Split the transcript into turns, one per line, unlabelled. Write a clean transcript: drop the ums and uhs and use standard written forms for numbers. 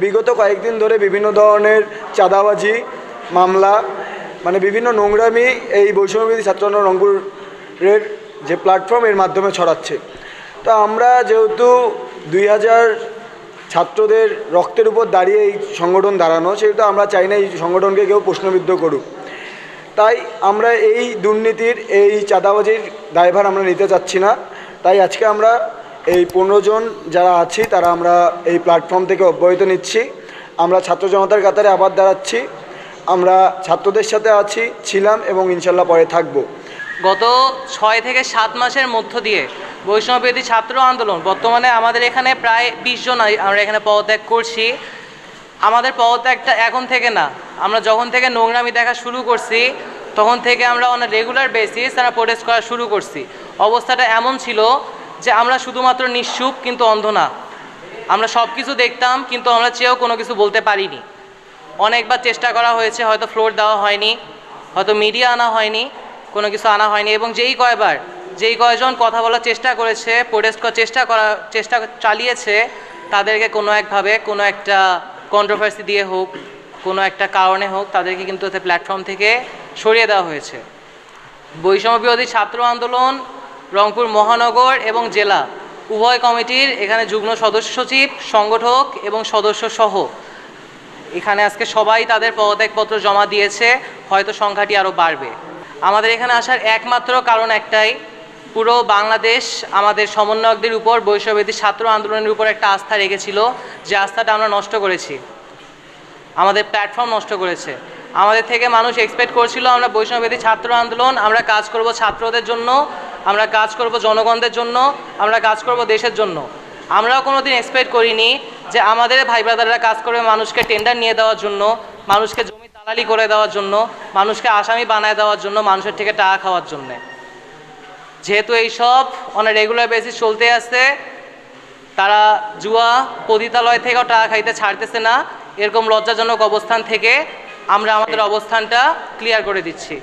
বিগত কয়েকদিন ধরে বিভিন্ন ধরনের চাঁদাবাজি মামলা মানে বিভিন্ন নোংরামি এই বৈষম্যবিরোধী ছাত্র আন্দোলন রংপুরের যে প্ল্যাটফর্ম এর মাধ্যমে ছড়াচ্ছে। তো আমরা যেহেতু 2000 ছাত্রদের রক্তের উপর দাঁড়িয়ে এই সংগঠন দাঁড়ানো, সেহেতু আমরা চাই না এই সংগঠনকে কেউ প্রশ্নবিদ্ধ করুক। তাই আমরা এই দুর্নীতির এই চাঁদাবাজির দায়ভার আমরা নিতে চাচ্ছি না। তাই আজকে আমরা এই 15 জন যারা আছি তারা আমরা এই প্ল্যাটফর্ম থেকে অব্যাহতি নিচ্ছি। আমরা ছাত্র জনতার কাতারে আবার দাঁড়াচ্ছি। আমরা ছাত্রদের সাথে আছি, ছিলাম এবং ইনশাল্লাহ পরে থাকব।
গত 6 থেকে 7 মাসের মধ্য দিয়ে বৈষম্যবিরোধী ছাত্র আন্দোলন বর্তমানে আমাদের এখানে প্রায় 20 জন আমরা এখানে পদত্যাগ করছি। আমাদের পদত্যাগটা এখন থেকে না, আমরা যখন থেকে নোংরামি দেখা শুরু করছি তখন থেকে আমরা অন রেগুলার বেসিস আমরা প্রোটেস্ট করা শুরু করছি। অবস্থাটা এমন ছিল যে আমরা শুধুমাত্র নিশ্চুপ কিন্তু অন্ধ না। আমরা সব কিছু দেখতাম কিন্তু আমরা চেয়েও কোনো কিছু বলতে পারিনি। অনেকবার চেষ্টা করা হয়েছে, হয়তো ফ্লোর দেওয়া হয়নি, হয়তো মিডিয়া আনা হয়নি, কোনো কিছু আনা হয়নি, এবং যেই কয়জন কথা বলার চেষ্টা করেছে, প্রোটেস্ট করার চেষ্টা চালিয়েছে, তাদেরকে কোনো একভাবে কোনো একটা কন্ট্রোভার্সি দিয়ে হোক, কোনো একটা কারণে হোক, তাদেরকে কিন্তু প্ল্যাটফর্ম থেকে সরিয়ে দেওয়া হয়েছে। বৈষম্যবিরোধী ছাত্র আন্দোলন রংপুর মহানগর এবং জেলা উভয় কমিটির এখানে যুগ্ম সদস্য সচিব, সংগঠক এবং সদস্য সহ এখানে আজকে সবাই তাদের পদত্যাগপত্র জমা দিয়েছে। হয়তো সংখ্যাটি আরও বাড়বে। আমাদের এখানে আসার একমাত্র কারণ একটাই, পুরো বাংলাদেশ আমাদের সমন্বয়কদের উপর বৈষম্যবিরোধী ছাত্র আন্দোলনের উপর একটা আস্থা রেখেছিল, যে আস্থাটা আমরা নষ্ট করেছি। আমাদের প্ল্যাটফর্ম নষ্ট করেছে। আমাদের থেকে মানুষ এক্সপেক্ট করছিল আমরা বৈষম্যবিরোধী ছাত্র আন্দোলন, আমরা কাজ করব ছাত্রদের জন্য, আমরা কাজ করব জনগণদের জন্য, আমরা কাজ করব দেশের জন্য। আমরাও কোনো দিন এক্সপেক্ট করিনি যে আমাদের ভাই ব্রাদাররা কাজ করবে মানুষকে টেন্ডার নিয়ে দেওয়ার জন্য, মানুষকে জমি দালালি করে দেওয়ার জন্য, মানুষকে আসামি বানায় দেওয়ার জন্য, মানুষের থেকে টাকা খাওয়ার জন্যে। যেহেতু এইসব অন রেগুলার বেসিস চলতে আসছে, তারা জুয়া পতিতালয় থেকেও টাকা খাইতে ছাড়তেছে না। এরকম লজ্জাজনক অবস্থান থেকে আমরা আমাদের অবস্থানটা ক্লিয়ার করে দিচ্ছি।